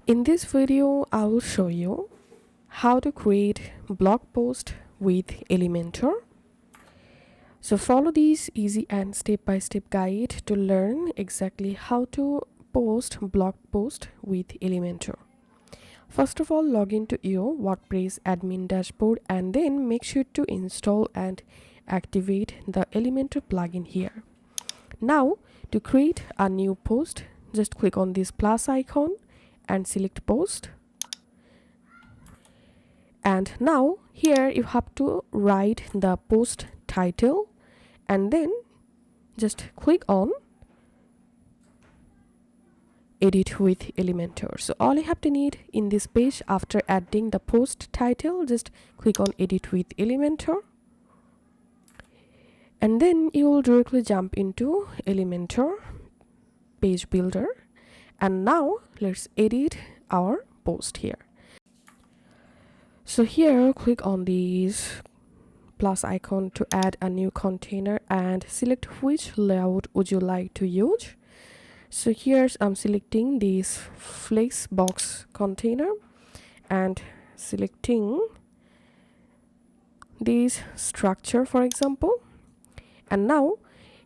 In this video, I will show you how to create blog post with Elementor. So follow this easy and step-by-step guide to learn exactly how to post blog post with Elementor. First of all, log into your WordPress admin dashboard and then make sure to install and activate the Elementor plugin here. Now, to create a new post, just click on this plus icon and select post. And now here you have to write the post title and then just click on edit with Elementor. So all you have to need in this page, after adding the post title, just click on edit with Elementor, and then you will directly jump into Elementor page builder. And now let's edit our post here. So here click on this plus icon to add a new container and select which layout would you like to use. So here I'm selecting this flex box container and selecting this structure, for example. And now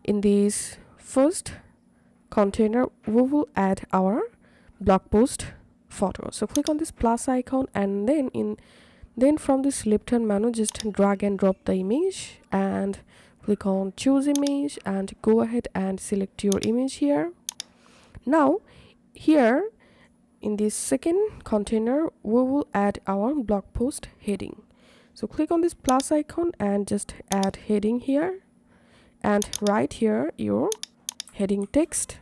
in this first container we will add our blog post photo. So click on this plus icon and then from this left hand menu just drag and drop the image and click on choose image and go ahead and select your image here. Now here in this second container we will add our blog post heading. So click on this plus icon and just add heading here and write here your heading text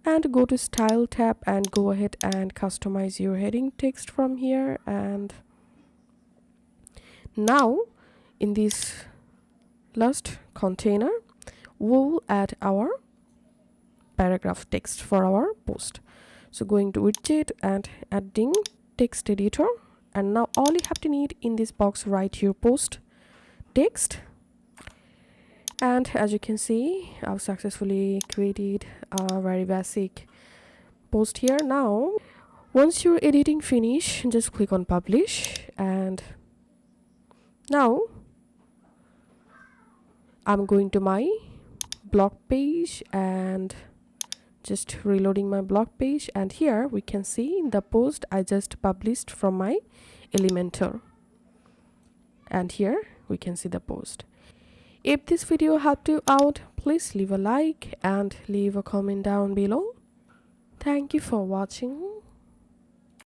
and go to style tab and go ahead and customize your heading text from here. And now in this last container we will add our paragraph text for our post. So going to widget and adding text editor, and now all you have to need in this box, write your post text. And as you can see, I've successfully created a very basic post here. Now once your editing finish, just click on publish, and now I'm going to my blog page and just reloading my blog page, and here we can see the post I just published from my Elementor, and here we can see the post. If this video helped you out, please leave a like and leave a comment down below. Thank you for watching.